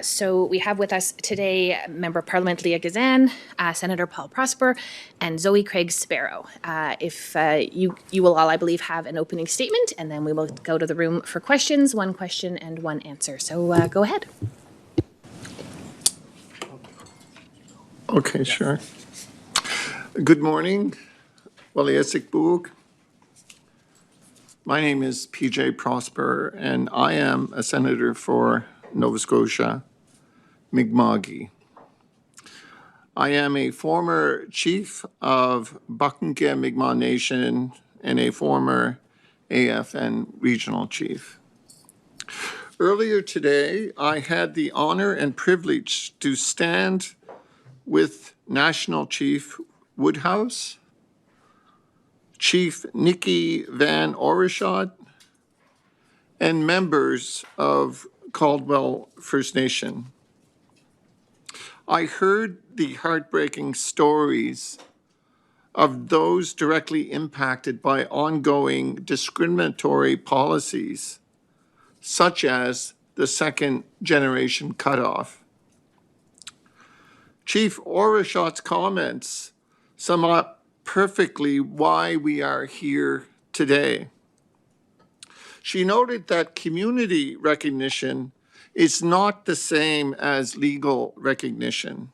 So we have with us today Member of Parliament Leah Gazan, Senator Paul Prosper, and Zoë Craig-Sparrow. If you will all, I believe, have an opening statement, and then we will go to the room for questions, one question and one answer. So go ahead. Okay, sure. Good morning. Waliasik Boog. My name is PJ Prosper, and I am a senator for Nova Scotia, Mi'kma'ki. I am a former chief of Buckingham Mi'kmaq Nation and a former AFN regional chief. Earlier today, I had the honor and privilege to stand with National Chief Woodhouse, Chief Nikki Van Orishat, and members of Caldwell First Nation. I heard the heartbreaking stories of those directly impacted by ongoing discriminatory policies, such as the second generation cutoff. Chief Orishat's comments sum up perfectly why we are here today. She noted that community recognition is not the same as legal recognition.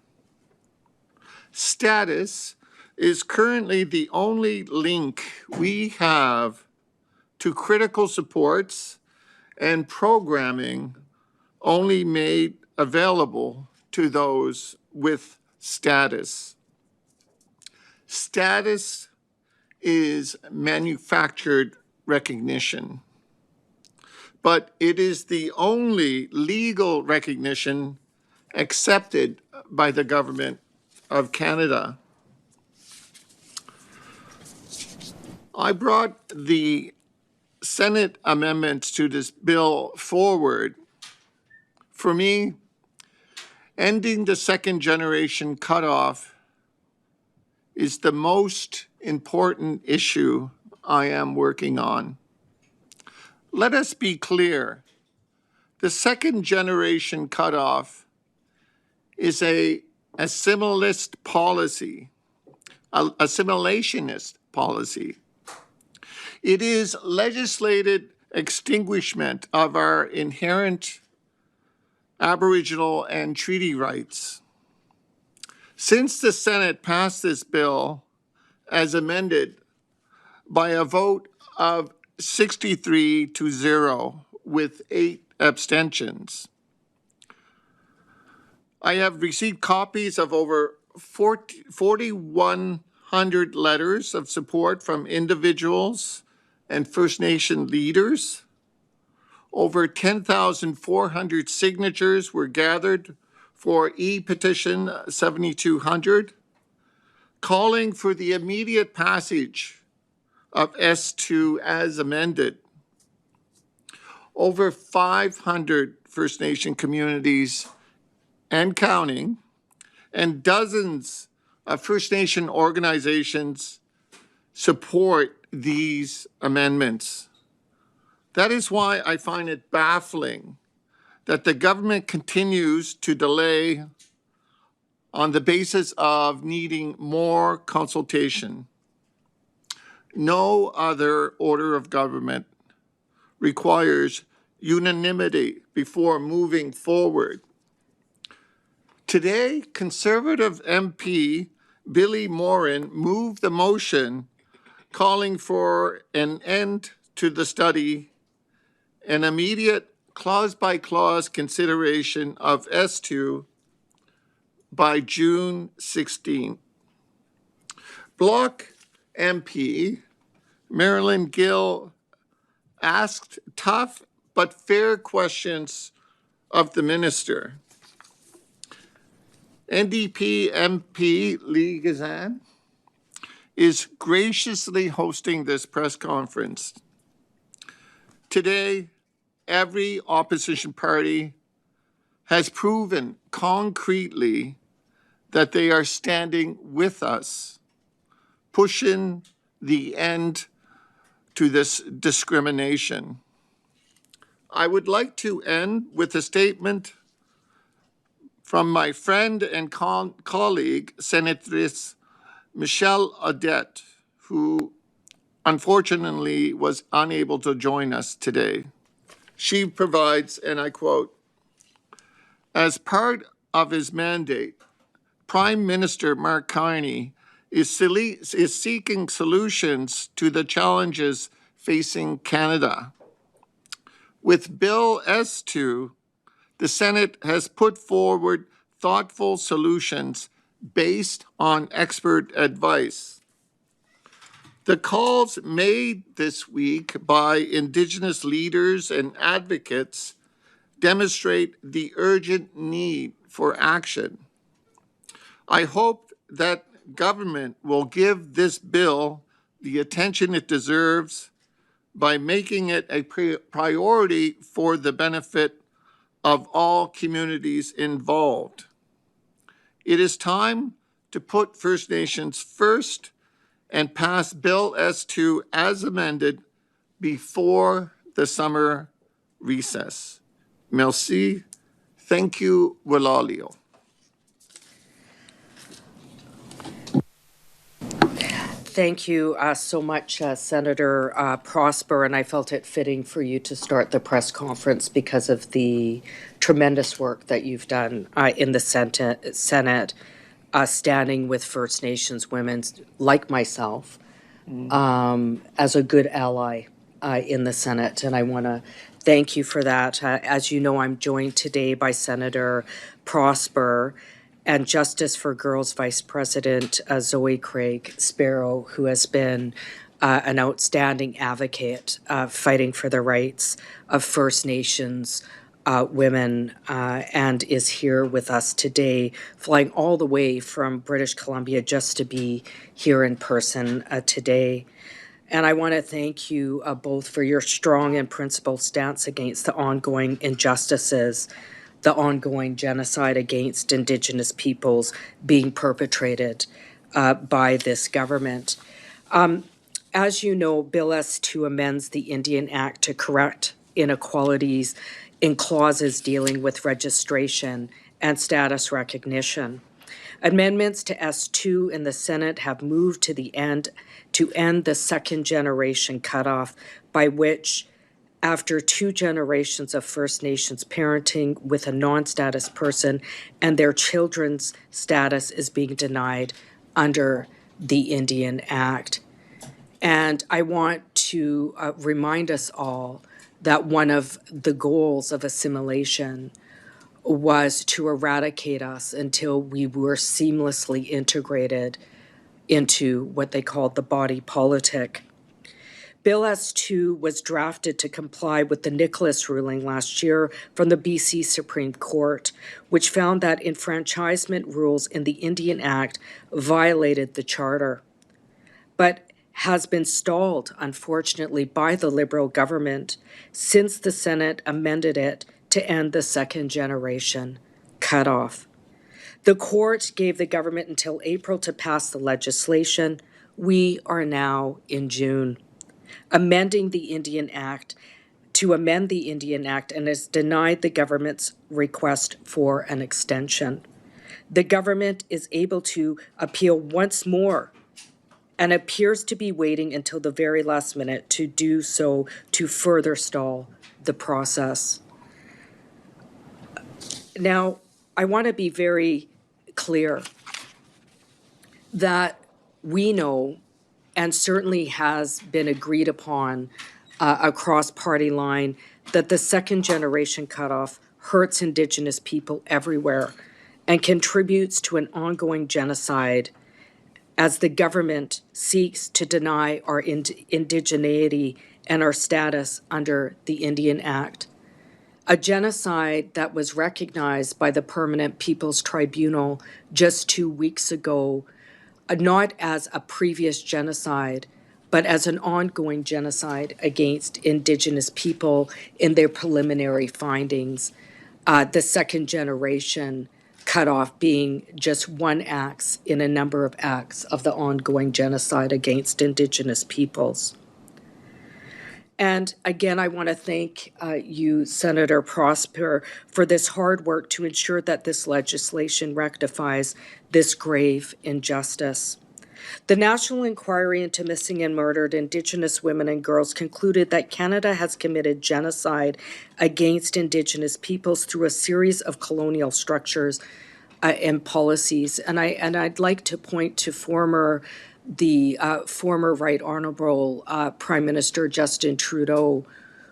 Status is currently the only link we have to critical supports and programming only made available to those with status. Status is manufactured recognition, but it is the only legal recognition accepted by the government of Canada. I brought the Senate amendments to this bill forward. For me, ending the second generation cutoff is the most important issue I am working on. Let us be clear. The second generation cutoff is a assimilationist policy. It is legislated extinguishment of our inherent Aboriginal and treaty rights. Since the Senate passed this bill as amended by a vote of 63-0 with 8 abstentions, I have received copies of over 4,100 letters of support from individuals and First Nation leaders. Over 10,400 signatures were gathered for e-petition 7200, calling for the immediate passage of S-2 as amended. Over 500 First Nation communities and counting, and dozens of First Nation organizations support these amendments. That is why I find it baffling that the government continues to delay on the basis of needing more consultation. No other order of government requires unanimity before moving forward. Today, Conservative MP Billy Morin moved the motion calling for an end to the study, an immediate clause-by-clause consideration of S-2 by June 16. Bloc MP Marilyn Gill asked tough but fair questions of the minister. NDP MP Leah Gazan is graciously hosting this press conference. Today, every opposition party has proven concretely that they are standing with us, pushing the end to this discrimination. I would like to end with a statement from my friend and colleague, Senatrice Michelle Audette, who unfortunately was unable to join us today. She provides, and I quote, as part of his mandate, Prime Minister Mark Carney is seeking solutions to the challenges facing Canada. With Bill S-2, the Senate has put forward thoughtful solutions based on expert advice. The calls made this week by Indigenous leaders and advocates demonstrate the urgent need for action. I hope that government will give this bill the attention it deserves by making it a priority for the benefit of all communities involved. It is time to put First Nations first and pass Bill S-2 as amended before the summer recess. Merci. Thank you, Walalio. Thank you so much, Senator Prosper, and I felt it fitting for you to start the press conference because of the tremendous work that you've done in the Senate, standing with First Nations women like myself as a good ally in the Senate, and I want to thank you for that. As you know, I'm joined today by Senator Prosper and Justice for Girls Vice President Zoë Craig-Sparrow, who has been an outstanding advocate fighting for the rights of First Nations women and is here with us today, flying all the way from British Columbia just to be here in person today. And I want to thank you both for your strong and principled stance against the ongoing injustices, the ongoing genocide against Indigenous peoples being perpetrated by this government. As you know, Bill S-2 amends the Indian Act to correct inequalities in clauses dealing with registration and status recognition. Amendments to S-2 in the Senate have moved to the end to end the second generation cutoff, by which after 2 generations of First Nations parenting with a non-status person and their children's status is being denied under the Indian Act. And I want to remind us all that one of the goals of assimilation was to eradicate us until we were seamlessly integrated into what they called the body politic. Bill S-2 was drafted to comply with the Nicholas ruling last year from the BC Supreme Court, which found that enfranchisement rules in the Indian Act violated the Charter, but has been stalled, unfortunately, by the Liberal government since the Senate amended it to end the second generation cutoff. The court gave the government until April to pass the legislation. We are now in June. Amending the Indian Act to amend the Indian Act and has denied the government's request for an extension. The government is able to appeal once more and appears to be waiting until the very last minute to do so to further stall the process. Now, I want to be very clear that we know, and certainly has been agreed upon across party line, that the second generation cutoff hurts Indigenous people everywhere and contributes to an ongoing genocide as the government seeks to deny our indigeneity and our status under the Indian Act. A genocide that was recognized by the Permanent People's Tribunal just 2 weeks ago, not as a previous genocide, but as an ongoing genocide against Indigenous people in their preliminary findings, the second generation cutoff being just one act in a number of acts of the ongoing genocide against Indigenous peoples. And again, I want to thank you, Senator Prosper, for this hard work to ensure that this legislation rectifies this grave injustice. The National Inquiry into Missing and Murdered Indigenous Women and Girls concluded that Canada has committed genocide against Indigenous peoples through a series of colonial structures and policies. And I'd like to point to former Right Honorable Prime Minister Justin Trudeau,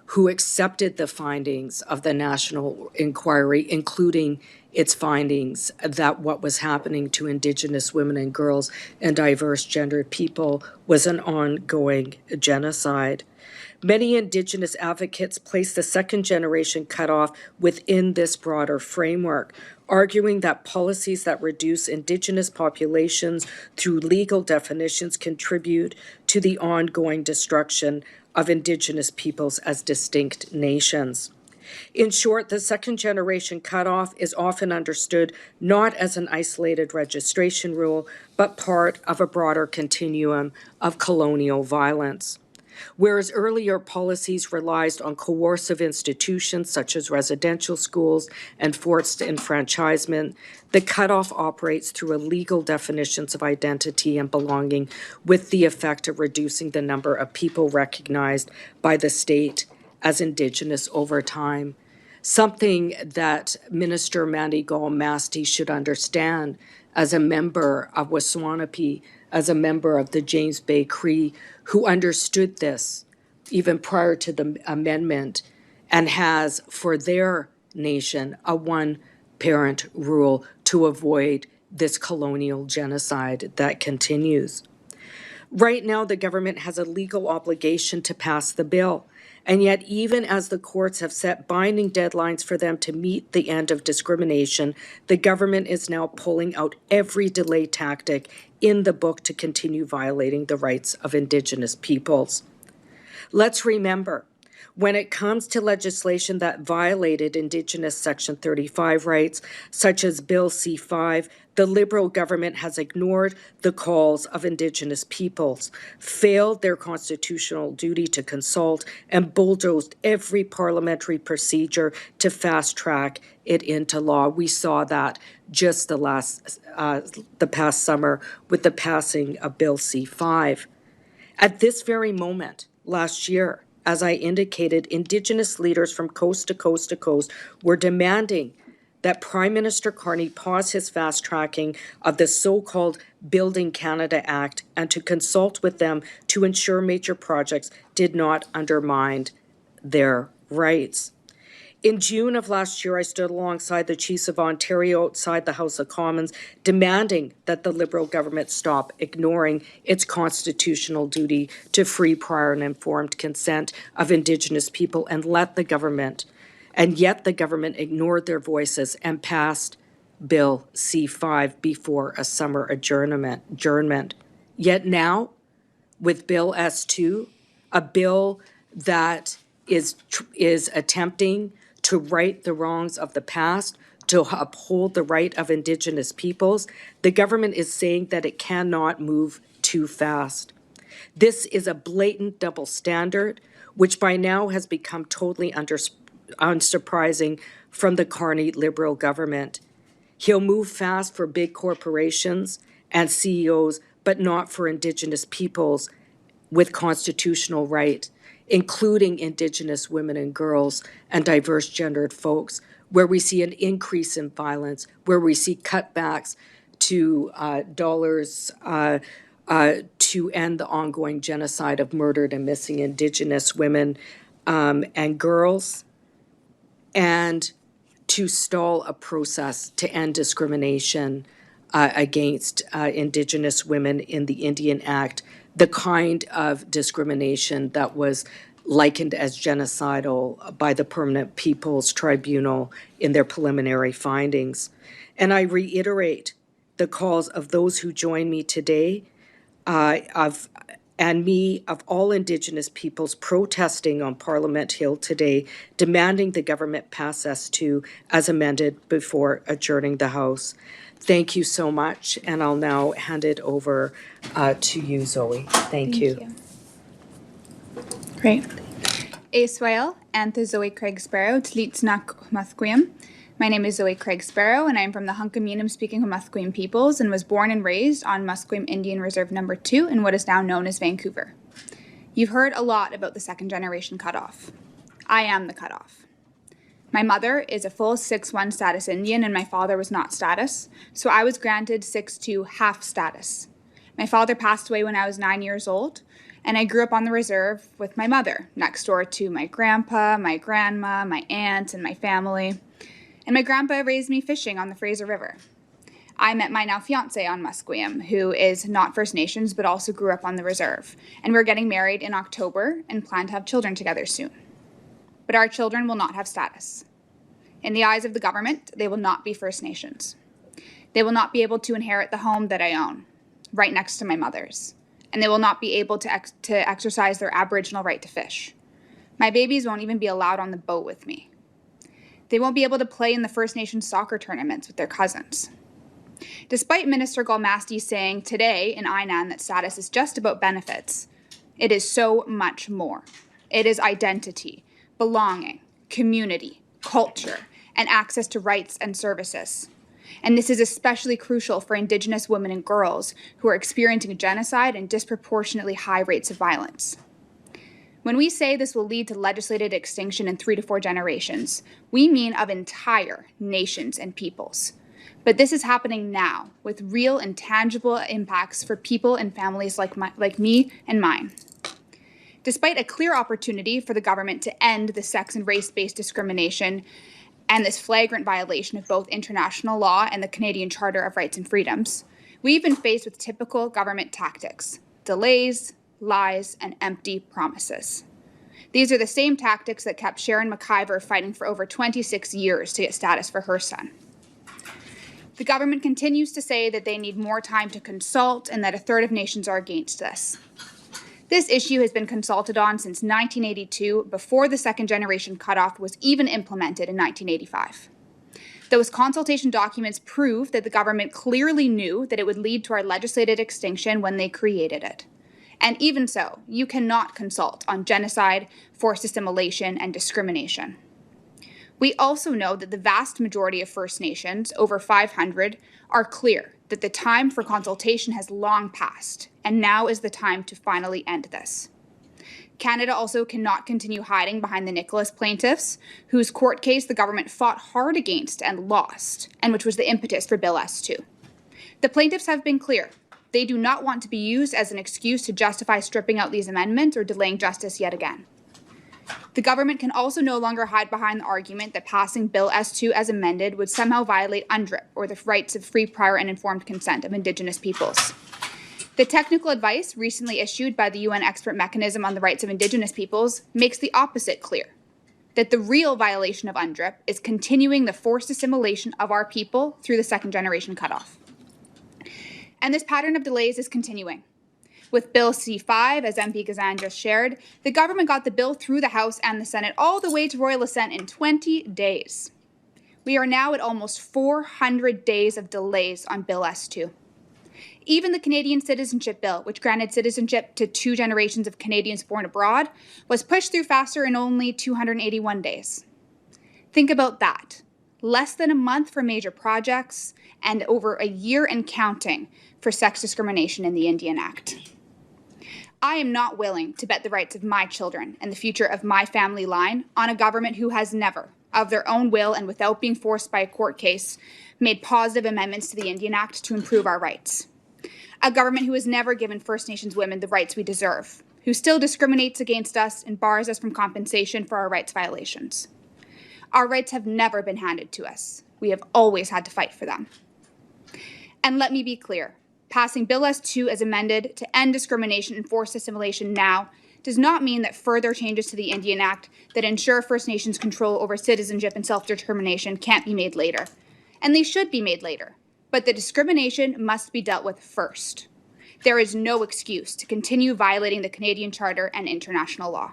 who accepted the findings of the National Inquiry, including its findings that what was happening to Indigenous women and girls and diverse gendered people was an ongoing genocide. Many Indigenous advocates place the second generation cutoff within this broader framework, arguing that policies that reduce Indigenous populations through legal definitions contribute to the ongoing destruction of Indigenous peoples as distinct nations. In short, the second generation cutoff is often understood not as an isolated registration rule, but part of a broader continuum of colonial violence. Whereas earlier policies relied on coercive institutions such as residential schools and forced enfranchisement, the cutoff operates through legal definitions of identity and belonging with the effect of reducing the number of people recognized by the state as Indigenous over time. Something that Minister Mandy Gall-Masti should understand as a member of Waswanipi, as a member of the James Bay Cree, who understood this even prior to the amendment and has for their nation a one-parent rule to avoid this colonial genocide that continues. Right now, the government has a legal obligation to pass the bill. And yet, even as the courts have set binding deadlines for them to meet the end of discrimination, the government is now pulling out every delay tactic in the book to continue violating the rights of Indigenous peoples. Let's remember, when it comes to legislation that violated Indigenous Section 35 rights, such as Bill C-5, the Liberal government has ignored the calls of Indigenous peoples, failed their constitutional duty to consult, and bulldozed every parliamentary procedure to fast-track it into law. We saw that just the past summer with the passing of Bill C-5. At this very moment, last year, as I indicated, Indigenous leaders from coast to coast to coast were demanding that Prime Minister Carney pause his fast-tracking of the so-called Building Canada Act and to consult with them to ensure major projects did not undermine their rights. In June of last year, I stood alongside the Chiefs of Ontario outside the House of Commons, demanding that the Liberal government stop ignoring its constitutional duty to free, prior, and informed consent of Indigenous people and yet the government ignored their voices and passed Bill C-5 before a summer adjournment. Yet now, with Bill S-2, a bill that is attempting to right the wrongs of the past, to uphold the right of Indigenous peoples, the government is saying that it cannot move too fast. This is a blatant double standard, which by now has become totally unsurprising from the Carney Liberal government. He'll move fast for big corporations and CEOs, but not for Indigenous peoples with constitutional right, including Indigenous women and girls and diverse gendered folks, where we see an increase in violence, where we see cutbacks to dollars to end the ongoing genocide of murdered and missing Indigenous women and girls, and to stall a process to end discrimination against Indigenous women in the Indian Act, the kind of discrimination that was likened as genocidal by the Permanent Peoples Tribunal in their preliminary findings. And I reiterate the calls of those who join me today, of all Indigenous peoples protesting on Parliament Hill today, demanding the government pass S-2 as amended before adjourning the House. Thank you so much, and I'll now hand it over to you, Zoe. Thank you. Great. Israel and Zoë Craig-Sparrow, Tlitsnak Humathquim. My name is Zoë Craig-Sparrow, and I am from the Hunkaminam-speaking Humathquim peoples and was born and raised on Musqueam Indian Reserve No. 2 in what is now known as Vancouver. You've heard a lot about the second-generation cutoff. I am the cutoff. My mother is a full 6'1" status Indian, and my father was not status, so I was granted 6'2" half status. My father passed away when I was 9 years old, and I grew up on the reserve with my mother, next door to my grandpa, my grandma, my aunt, and my family. And my grandpa raised me fishing on the Fraser River. I met my now fiancé on Musqueam, who is not First Nations but also grew up on the reserve. And we're getting married in October and plan to have children together soon. But our children will not have status. In the eyes of the government, they will not be First Nations. They will not be able to inherit the home that I own, right next to my mother's. And they will not be able to exercise their Aboriginal right to fish. My babies won't even be allowed on the boat with me. They won't be able to play in the First Nations soccer tournaments with their cousins. Despite Minister Galmasti saying today in INAN that status is just about benefits, it is so much more. It is identity, belonging, community, culture, and access to rights and services. And this is especially crucial for Indigenous women and girls who are experiencing genocide and disproportionately high rates of violence. When we say this will lead to legislated extinction in 3 to 4 generations, we mean of entire nations and peoples. But this is happening now with real and tangible impacts for people and families like me and mine. Despite a clear opportunity for the government to end the sex and race-based discrimination and this flagrant violation of both international law and the Canadian Charter of Rights and Freedoms, we've been faced with typical government tactics: delays, lies, and empty promises. These are the same tactics that kept Sharon McIver fighting for over 26 years to get status for her son. The government continues to say that they need more time to consult and that a third of nations are against this. This issue has been consulted on since 1982, before the second-generation cutoff was even implemented in 1985. Those consultation documents prove that the government clearly knew that it would lead to our legislated extinction when they created it. And even so, you cannot consult on genocide, forced assimilation, and discrimination. We also know that the vast majority of First Nations, over 500, are clear that the time for consultation has long passed, and now is the time to finally end this. Canada also cannot continue hiding behind the Nicholas plaintiffs, whose court case the government fought hard against and lost, and which was the impetus for Bill S-2. The plaintiffs have been clear. They do not want to be used as an excuse to justify stripping out these amendments or delaying justice yet again. The government can also no longer hide behind the argument that passing Bill S-2 as amended would somehow violate UNDRIP, or the rights of free, prior, and informed consent of Indigenous peoples. The technical advice recently issued by the UN Expert Mechanism on the Rights of Indigenous Peoples makes the opposite clear, that the real violation of UNDRIP is continuing the forced assimilation of our people through the second-generation cutoff. And this pattern of delays is continuing. With Bill C-5, as MP Gazan just shared, the government got the bill through the House and the Senate all the way to royal assent in 20 days. We are now at almost 400 days of delays on Bill S-2. Even the Canadian Citizenship Bill, which granted citizenship to 2 generations of Canadians born abroad, was pushed through faster in only 281 days. Think about that. Less than a month for major projects, and over a year and counting for sex discrimination in the Indian Act. I am not willing to bet the rights of my children and the future of my family line on a government who has never, of their own will and without being forced by a court case, made positive amendments to the Indian Act to improve our rights. A government who has never given First Nations women the rights we deserve, who still discriminates against us and bars us from compensation for our rights violations. Our rights have never been handed to us. We have always had to fight for them. And let me be clear, passing Bill S-2 as amended to end discrimination and forced assimilation now does not mean that further changes to the Indian Act that ensure First Nations control over citizenship and self-determination can't be made later. And they should be made later. But the discrimination must be dealt with first. There is no excuse to continue violating the Canadian Charter and international law.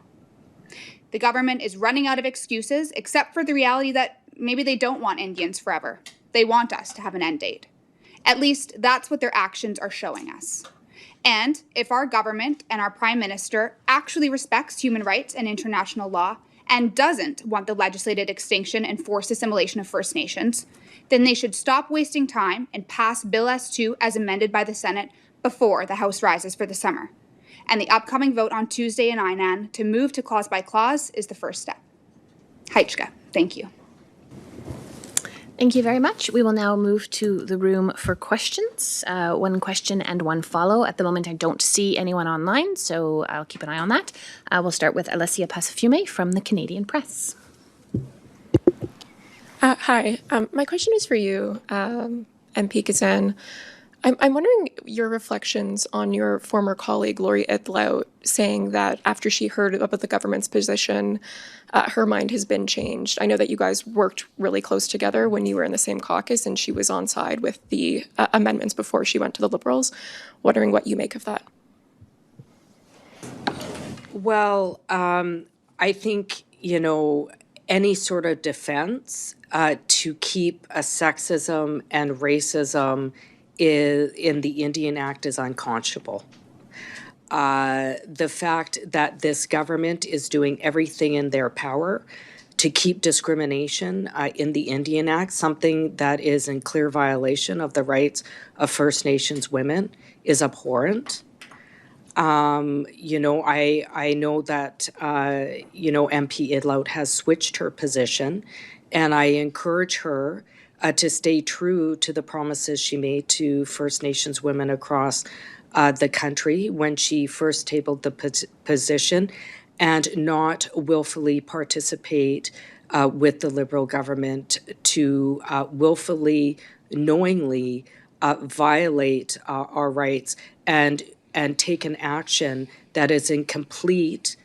The government is running out of excuses, except for the reality that maybe they don't want Indians forever. They want us to have an end date. At least that's what their actions are showing us. And if our government and our Prime Minister actually respects human rights and international law and doesn't want the legislated extinction and forced assimilation of First Nations, then they should stop wasting time and pass Bill S-2 as amended by the Senate before the House rises for the summer. And the upcoming vote on Tuesday in Inan to move to clause by clause is the first step. Heichka, thank you. Thank you very much. We will now move to the room for questions. One question and one follow. At the moment, I don't see anyone online, so I'll keep an eye on that. We'll start with Alessia Pasafume from the Canadian Press. Hi. My question is for you, MP Gazan. I'm wondering your reflections on your former colleague, Lori Idlout, saying that after she heard about the government's position, her mind has been changed. I know that you guys worked really close together when you were in the same caucus, and she was on side with the amendments before she went to the Liberals. Wondering what you make of that. Well, I think, any sort of defense to keep a sexism and racism in the Indian Act is unconscionable. The fact that this government is doing everything in their power to keep discrimination in the Indian Act, something that is in clear violation of the rights of First Nations women, is abhorrent. I know that, MP Idlout has switched her position, and I encourage her to stay true to the promises she made to First Nations women across the country when she first tabled the position, and not willfully participate with the Liberal government to willfully, knowingly violate our rights and take an action that is in complete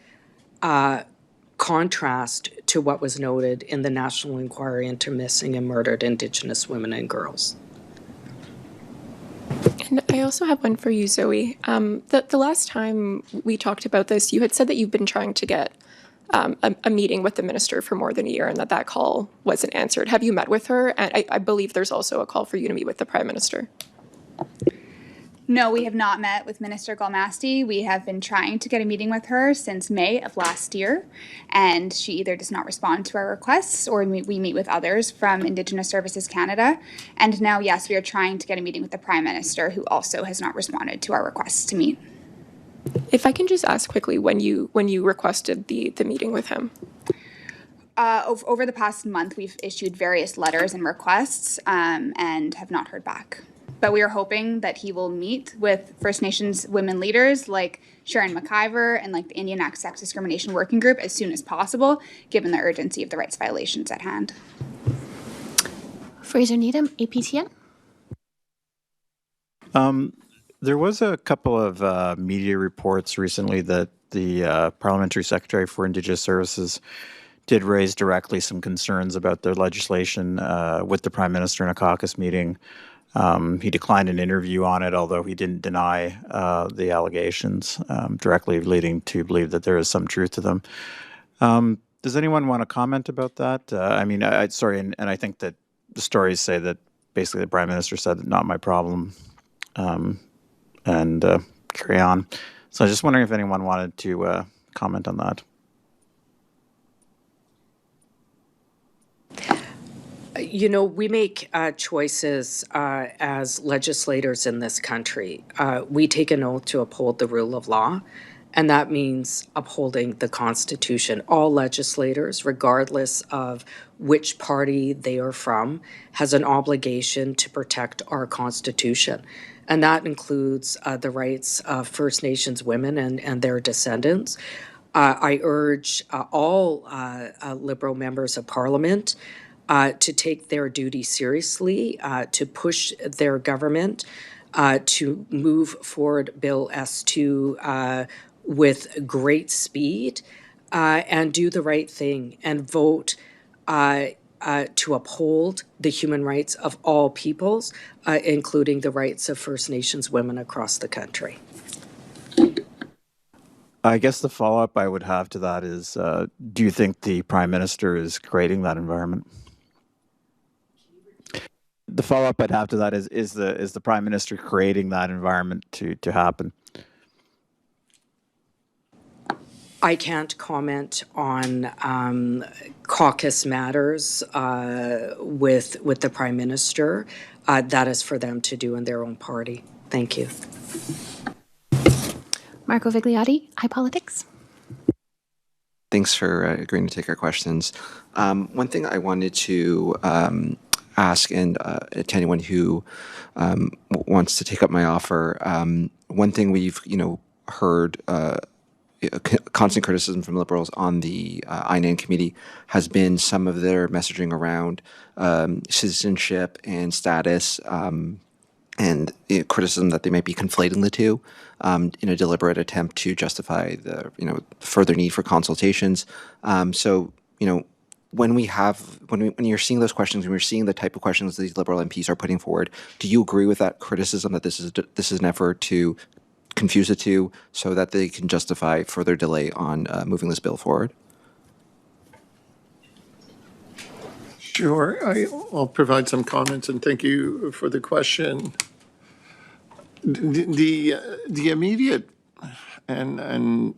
contrast to what was noted in the National Inquiry into Missing and Murdered Indigenous Women and Girls. And I also have one for you, Zoe. The last time we talked about this, you had said that you've been trying to get a meeting with the minister for more than a year and that call wasn't answered. Have you met with her? And I believe there's also a call for you to meet with the Prime Minister. No, we have not met with Minister Galmasti. We have been trying to get a meeting with her since May of last year, and she either does not respond to our requests or we meet with others from Indigenous Services Canada. And now, yes, we are trying to get a meeting with the Prime Minister, who also has not responded to our requests to meet. If I can just ask quickly, when you requested the meeting with him? Over the past month, we've issued various letters and requests and have not heard back. But we are hoping that he will meet with First Nations women leaders like Sharon McIver and like the Indian Act Sex Discrimination Working Group as soon as possible, given the urgency of the rights violations at hand. Fraser Needham, APTN. There was a couple of media reports recently that the Parliamentary Secretary for Indigenous Services did raise directly some concerns about their legislation with the Prime Minister in a caucus meeting. He declined an interview on it, although he didn't deny the allegations, directly leading to believe that there is some truth to them. Does anyone want to comment about that? And I think that the stories say that basically the Prime Minister said, not my problem, and carry on. So I was just wondering if anyone wanted to comment on that. We make choices as legislators in this country. We take an oath to uphold the rule of law, and that means upholding the Constitution. All legislators, regardless of which party they are from, has an obligation to protect our Constitution. And that includes the rights of First Nations women and their descendants. I urge all Liberal members of Parliament to take their duty seriously, to push their government to move forward Bill S-2 with great speed and do the right thing and vote to uphold the human rights of all peoples, including the rights of First Nations women across the country. I guess the follow-up I would have to that is, do you think the Prime Minister is creating that environment? the follow-up I'd have to that is the Prime Minister creating that environment to happen? I can't comment on caucus matters with the Prime Minister. That is for them to do in their own party. Thank you. Marco Vigliotti, iPolitics. Thanks for agreeing to take our questions. One thing I wanted to ask, and to anyone who wants to take up my offer, one thing we've heard constant criticism from Liberals on the INAN committee has been some of their messaging around citizenship and status, and criticism that they might be conflating the two in a deliberate attempt to justify the further need for consultations. So when you're seeing those questions, when you're seeing the type of questions these Liberal MPs are putting forward, do you agree with that criticism that this is an effort to confuse the two so that they can justify further delay on moving this bill forward? Sure, I'll provide some comments, and thank you for the question. The immediate and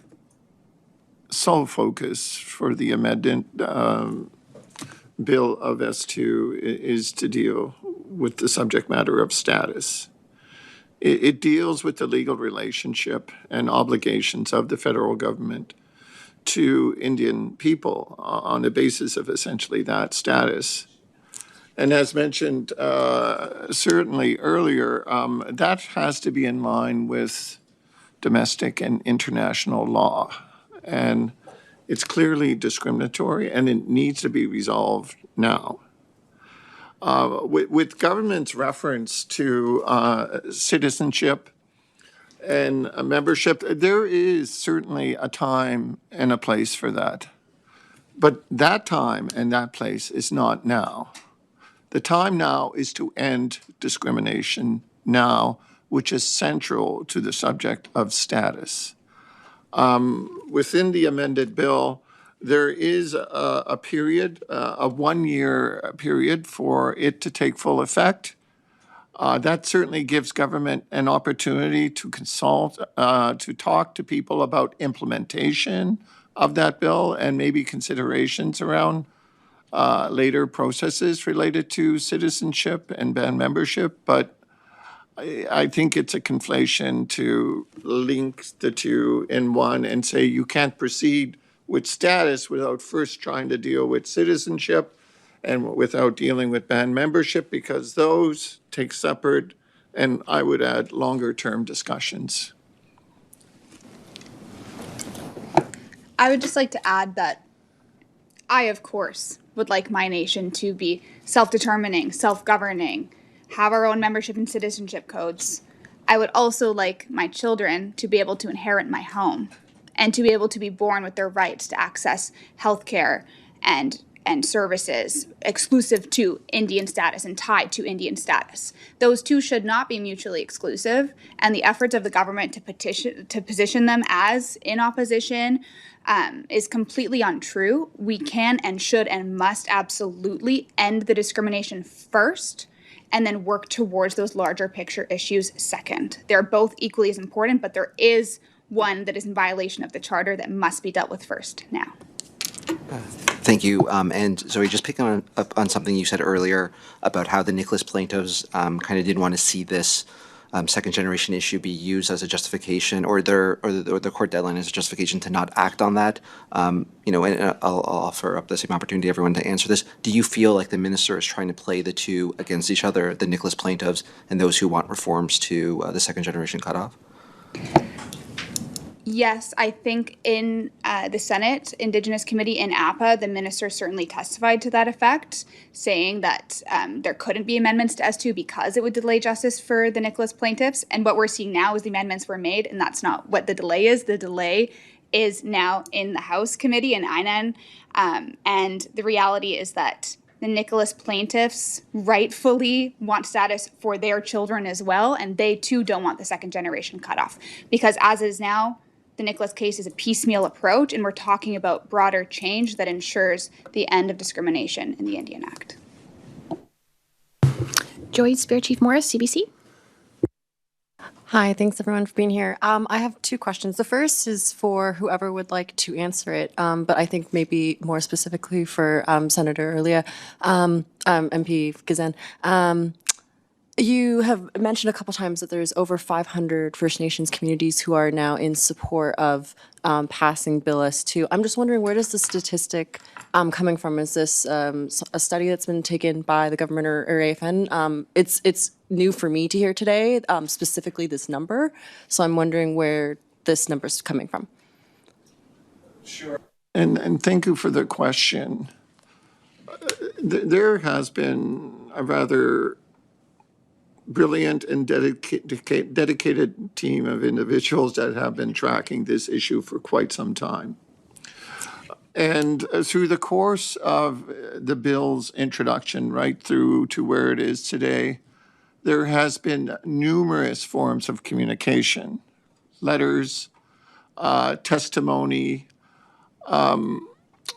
sole focus for the amendment bill of S-2 is to deal with the subject matter of status. It deals with the legal relationship and obligations of the federal government to Indian people on the basis of essentially that status. And as mentioned certainly earlier, that has to be in line with domestic and international law. And it's clearly discriminatory, and it needs to be resolved now. With government's reference to citizenship and membership, there is certainly a time and a place for that. But that time and that place is not now. The time now is to end discrimination now, which is central to the subject of status. Within the amended bill, there is a period, a 1-year period for it to take full effect. That certainly gives government an opportunity to consult, to talk to people about implementation of that bill and maybe considerations around later processes related to citizenship and band membership. But I think it's a conflation to link the two in one and say you can't proceed with status without first trying to deal with citizenship and without dealing with band membership, because those take separate and, I would add, longer-term discussions. I would just like to add that I, of course, would like my nation to be self-determining, self-governing, have our own membership and citizenship codes. I would also like my children to be able to inherit my home and to be able to be born with their rights to access healthcare and services exclusive to Indian status and tied to Indian status. Those two should not be mutually exclusive, and the efforts of the government to position them as in opposition is completely untrue. We can and should and must absolutely end the discrimination first and then work towards those larger picture issues second. They're both equally as important, but there is one that is in violation of the charter that must be dealt with first now. Thank you. And Zoe, just picking up on something you said earlier about how the Nicholas plaintiffs kind of didn't want to see this second generation issue be used as a justification, or the court deadline as a justification to not act on that. And I'll offer up the same opportunity to everyone to answer this. Do you feel like the minister is trying to play the two against each other, the Nicholas plaintiffs and those who want reforms to the second generation cutoff? Yes, I think in the Senate Indigenous Committee in APA, the minister certainly testified to that effect, saying that there couldn't be amendments to S-2 because it would delay justice for the Nicholas plaintiffs. And what we're seeing now is the amendments were made, and that's not what the delay is. The delay is now in the House Committee in INAN, and the reality is that the Nicholas plaintiffs rightfully want status for their children as well, and they too don't want the second generation cutoff, because as is now, the Nicholas case is a piecemeal approach, and we're talking about broader change that ensures the end of discrimination in the Indian Act. Joy Spear Chief Morris, CBC. Hi, thanks everyone for being here. I have two questions. The first is for whoever would like to answer it, but I think maybe more specifically for Senator Earlia, MP Gazan. You have mentioned a couple times that there's over 500 First Nations communities who are now in support of passing Bill S-2. I'm just wondering, where does the statistic coming from? Is this a study that's been taken by the government or AFN? It's new for me to hear today, specifically this number. So I'm wondering where this number is coming from. Sure. And thank you for the question. There has been a rather brilliant and dedicated team of individuals that have been tracking this issue for quite some time. And through the course of the bill's introduction right through to where it is today, there has been numerous forms of communication, letters, testimony,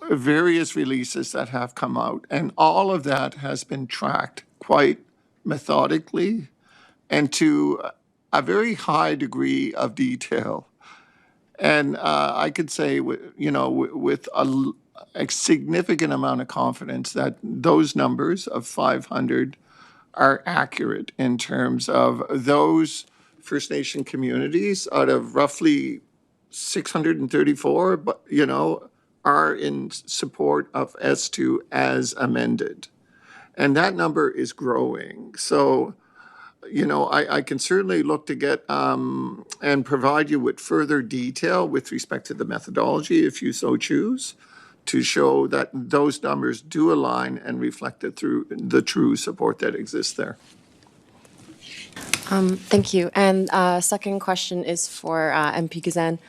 various releases that have come out. And all of that has been tracked quite methodically and to a very high degree of detail. And I could say, with a significant amount of confidence that those numbers of 500 are accurate in terms of those First Nation communities out of roughly 634, but, are in support of S-2 as amended. And that number is growing. So, I can certainly look to get and provide you with further detail with respect to the methodology, if you so choose, to show that those numbers do align and reflect it through the true support that exists there. Thank you. And second question is for MP Gazan.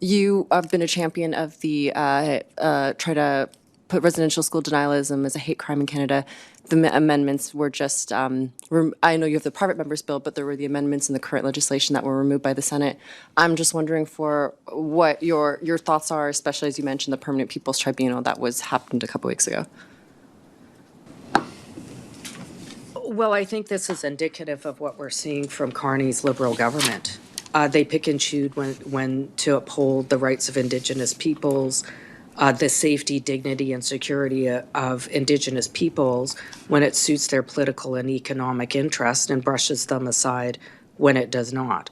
You have been a champion of the try to put residential school denialism as a hate crime in Canada. The amendments were just, I know you have the private members bill, but there were the amendments in the current legislation that were removed by the Senate. I'm just wondering for what your thoughts are, especially as you mentioned the Permanent People's Tribunal that happened a couple weeks ago. Well, I think this is indicative of what we're seeing from Carney's Liberal government. They pick and choose when to uphold the rights of Indigenous peoples, the safety, dignity, and security of Indigenous peoples when it suits their political and economic interest and brushes them aside when it does not.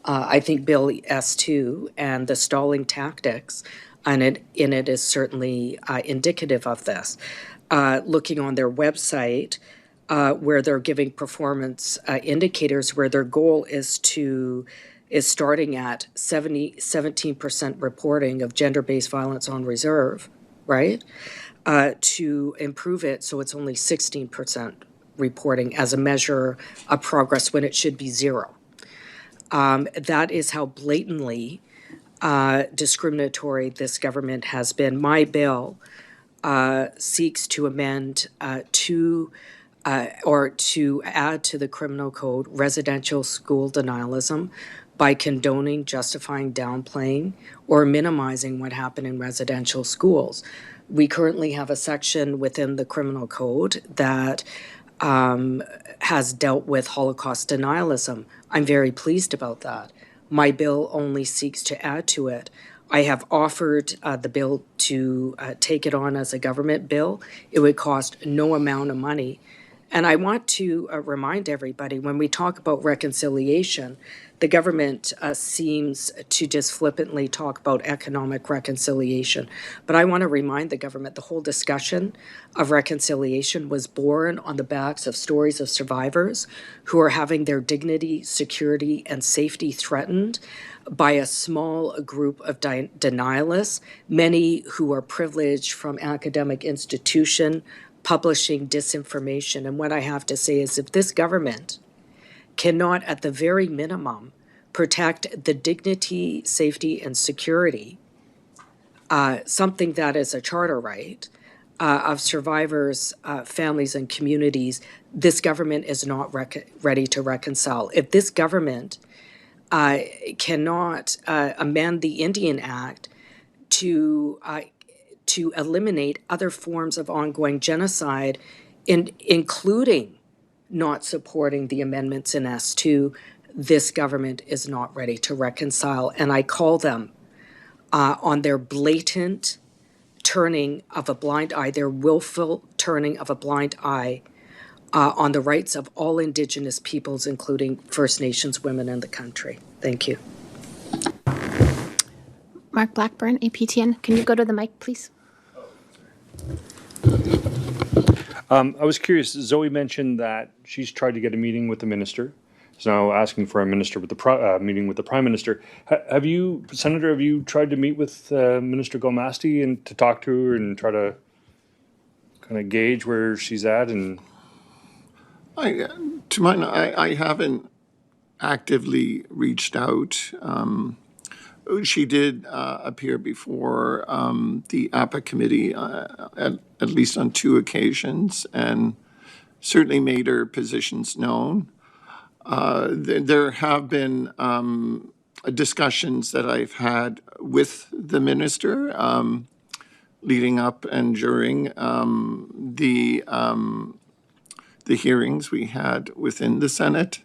I think Bill S-2 and the stalling tactics in it is certainly indicative of this. Looking on their website, where they're giving performance indicators where their goal is starting at 17% reporting of gender-based violence on reserve, right? To improve it so it's only 16% reporting as a measure of progress when it should be zero. That is how blatantly discriminatory this government has been. My bill seeks to amend or to add to the criminal code residential school denialism by condoning, justifying, downplaying, or minimizing what happened in residential schools. We currently have a section within the criminal code that has dealt with Holocaust denialism. I'm very pleased about that. My bill only seeks to add to it. I have offered the bill to take it on as a government bill. It would cost no amount of money. And I want to remind everybody, when we talk about reconciliation, the government seems to just flippantly talk about economic reconciliation. But I want to remind the government the whole discussion of reconciliation was born on the backs of stories of survivors who are having their dignity, security, and safety threatened by a small group of denialists, many who are privileged from academic institution, publishing disinformation. And what I have to say is if this government cannot, at the very minimum, protect the dignity, safety, and security, something that is a charter right, of survivors, families, and communities, this government is not ready to reconcile. If this government cannot amend the Indian Act to eliminate other forms of ongoing genocide, including not supporting the amendments in S-2, this government is not ready to reconcile. And I call them on their blatant turning of a blind eye, their willful turning of a blind eye on the rights of all Indigenous peoples, including First Nations women in the country. Thank you. Mark Blackburn, APTN. Can you go to the mic, please? I was curious, Zoe mentioned that she's tried to get a meeting with the minister. She's now asking for a minister with the meeting with the Prime Minister. Have you, Senator, have you tried to meet with Minister Gomasti and to talk to her and try to kind of gauge where she's at? And I haven't actively reached out. She did appear before the APA committee at least on 2 occasions, and certainly made her positions known. There have been discussions that I've had with the minister leading up and during the hearings we had within the Senate.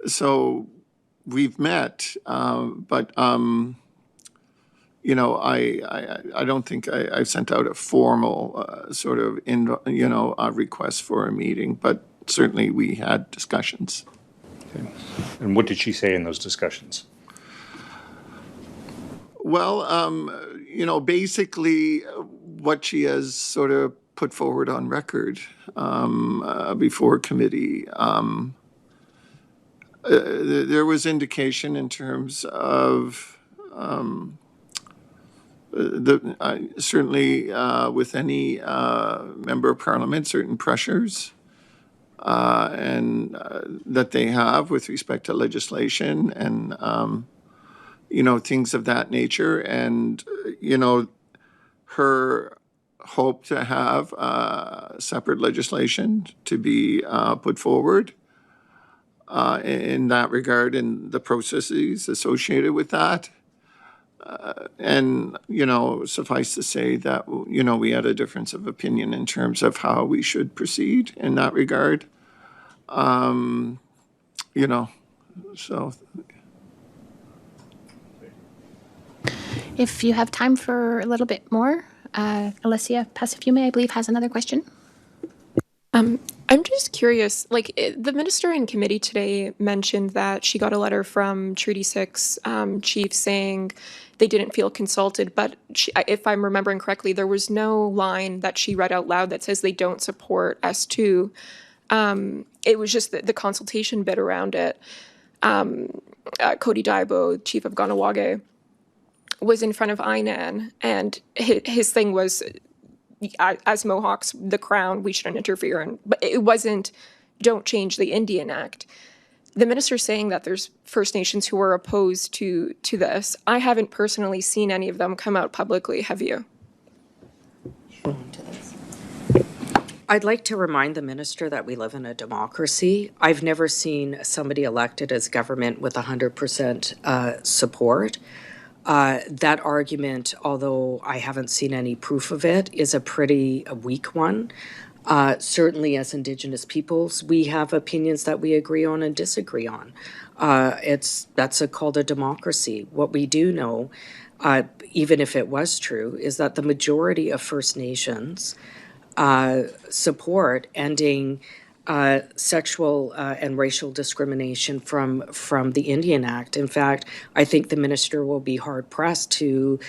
So we've met, but you know, I don't think I've sent out a formal sort of a request for a meeting, but certainly we had discussions. okay. And what did she say in those discussions? Well, you know, basically what she has sort of put forward on record before committee. There was indication in terms of certainly with any member of parliament, certain pressures and that they have with respect to legislation and you know, things of that nature, and you know, her hope to have separate legislation to be put forward in that regard, and the processes associated with that. And, you know, suffice to say that, you know, we had a difference of opinion in terms of how we should proceed in that regard. You know, so. If you have time for a little bit more, Alessia Pacifiume, I believe, has another question. I'm just curious, like the minister in committee today mentioned that she got a letter from Treaty 6 chiefs saying they didn't feel consulted, but if I'm remembering correctly, there was no line that she read out loud that says they don't support S-2. It was just the consultation bit around it. Cody Daibo, chief of Ganawage, was in front of INAN, and his thing was, as Mohawks, the Crown, we shouldn't interfere in. But it wasn't, don't change the Indian Act. The minister's saying that there's First Nations who are opposed to this. I haven't personally seen any of them come out publicly. Have you? I'd like to remind the minister that we live in a democracy. I've never seen somebody elected as government with 100% support. That argument, although I haven't seen any proof of it, is a pretty weak one. Certainly as Indigenous peoples, we have opinions that we agree on and disagree on. That's called a democracy. What we do know, even if it was true, is that the majority of First Nations support ending sexual and racial discrimination from the Indian Act. In fact, I think the minister will be hard pressed to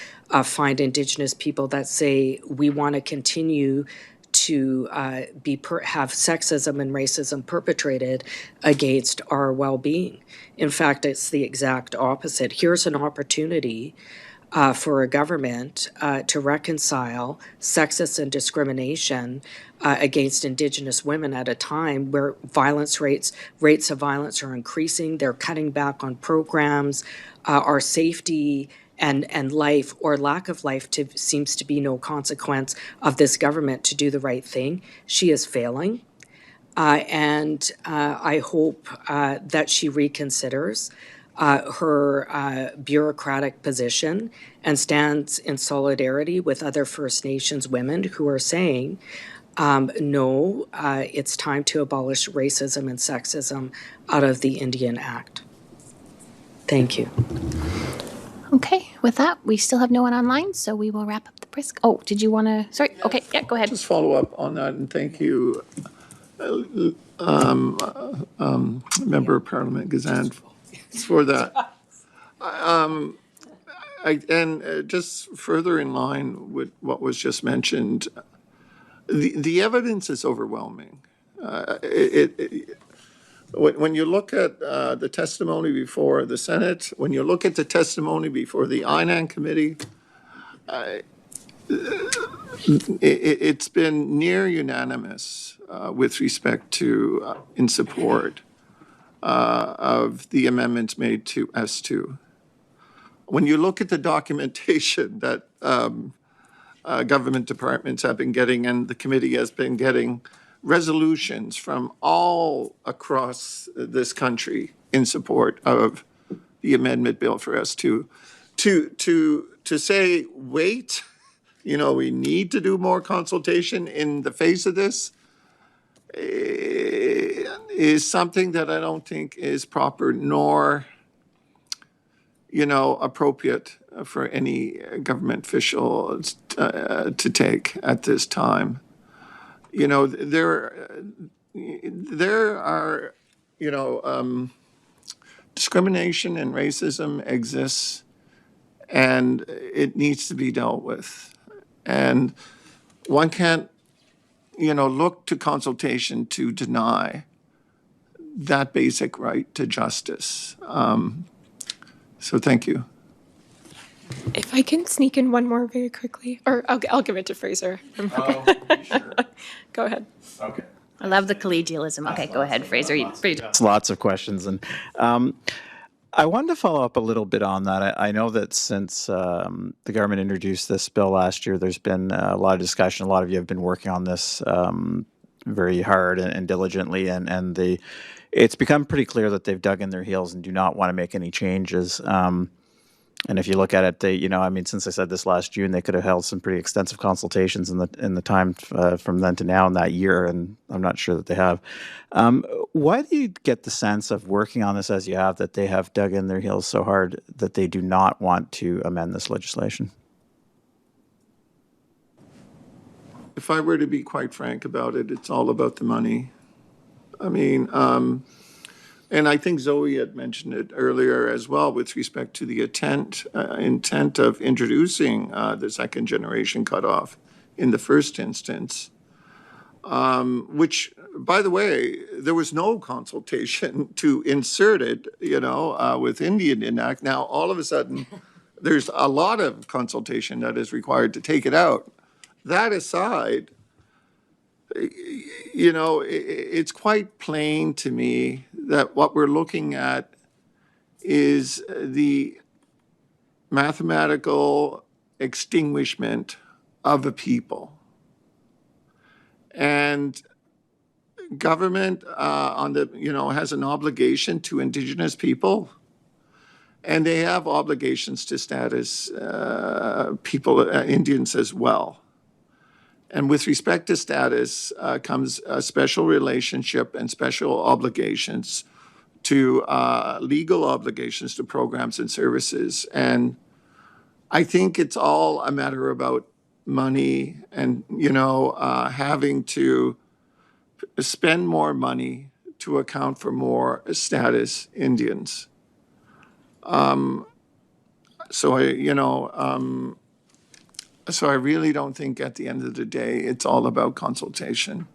find Indigenous people that say we want to continue to have sexism and racism perpetrated against our well-being. In fact, it's the exact opposite. Here's an opportunity for a government to reconcile sexism and discrimination against Indigenous women at a time where rates of violence are increasing. They're cutting back on programs. Our safety and life or lack of life seems to be no consequence of this government to do the right thing. She is failing. And I hope that she reconsiders her bureaucratic position and stands in solidarity with other First Nations women who are saying No, it's time to abolish racism and sexism out of the Indian Act. Thank you. Okay, with that, we still have no one online, so we will wrap up the press. Oh, did you want to? Sorry. Okay, yeah, go ahead. Just follow up on that, and thank you, Member of Parliament Gazan, for that. Just further in line with what was just mentioned, the evidence is overwhelming. When you look at the testimony before the Senate, when you look at the testimony before the INAN committee, it's been near unanimous with respect to in support of the amendments made to S-2. When you look at the documentation that government departments have been getting and the committee has been getting, resolutions from all across this country in support of the amendment bill for S-2, to say, wait, we need to do more consultation in the face of this, is something that I don't think is proper nor, appropriate for any government official to take at this time. There are, discrimination and racism exists, and it needs to be dealt with. And one can't, look to consultation to deny that basic right to justice. So thank you. If I can sneak in one more very quickly, or I'll give it to Fraser. Sure. Go ahead. Okay. I love the collegialism. Okay, go ahead, Fraser. Lots of questions. And I wanted to follow up a little bit on that. I know that since the government introduced this bill last year, there's been a lot of discussion. A lot of you have been working on this very hard and diligently. And it's become pretty clear that they've dug in their heels and do not want to make any changes. And if you look at it, since I said this last June, they could have held some pretty extensive consultations in the time from then to now in that year, and I'm not sure that they have. Why do you get the sense of working on this as you have that they have dug in their heels so hard that they do not want to amend this legislation? If I were to be quite frank about it, it's all about the money. And I think Zoe had mentioned it earlier as well with respect to the intent of introducing the second generation cutoff in the first instance, which, by the way, there was no consultation to insert it, with Indian Act. Now, all of a sudden, there's a lot of consultation that is required to take it out. That aside, it's quite plain to me that what we're looking at is the mathematical extinguishment of a people. And government has an obligation to Indigenous people, and they have obligations to status people, Indians as well. And with respect to status comes a special relationship and special obligations to legal obligations to programs and services. And I think it's all a matter about money and, having to spend more money to account for more status Indians. So I really don't think at the end of the day, it's all about consultation.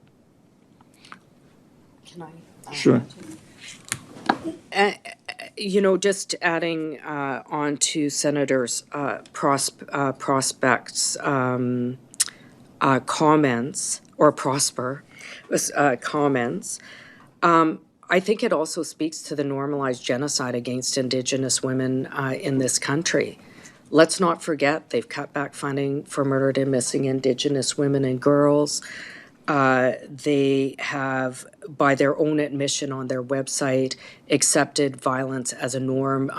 Can I? Sure. Just adding on to Senator's Prospect's comments, or Prosper comments, I think it also speaks to the normalized genocide against Indigenous women in this country. Let's not forget they've cut back funding for murdered and missing Indigenous women and girls. They have, by their own admission on their website, accepted violence as a norm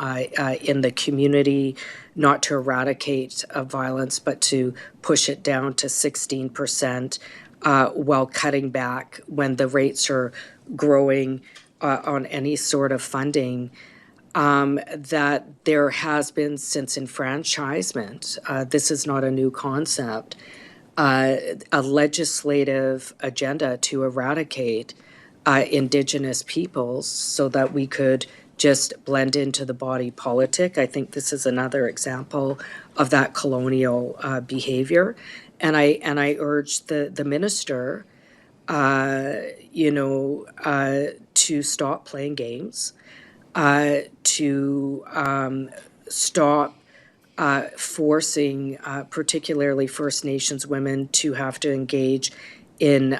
in the community, not to eradicate violence, but to push it down to 16%. while cutting back when the rates are growing on any sort of funding, that there has been since enfranchisement, this is not a new concept, a legislative agenda to eradicate Indigenous peoples so that we could just blend into the body politic. I think this is another example of that colonial behavior. And I urge the minister, to stop playing games, to stop forcing particularly First Nations women to have to engage in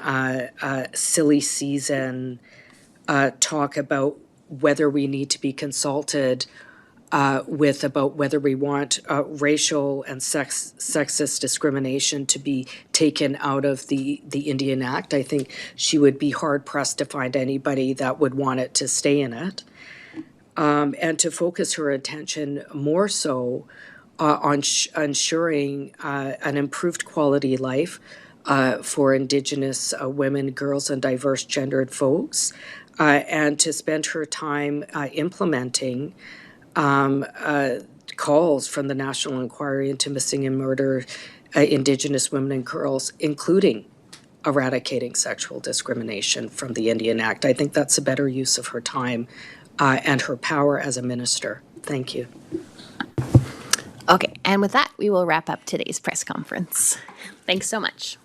silly season talk about whether we need to be consulted with about whether we want racial and sexist discrimination to be taken out of the Indian Act. I think she would be hard-pressed to find anybody that would want it to stay in it. And to focus her attention more so on ensuring an improved quality life for Indigenous women, girls, and diverse gendered folks, and to spend her time implementing calls from the National Inquiry into Missing and Murdered Indigenous Women and Girls, including eradicating sexual discrimination from the Indian Act. I think that's a better use of her time and her power as a minister. Thank you. Okay, and with that, we will wrap up today's press conference. Thanks so much.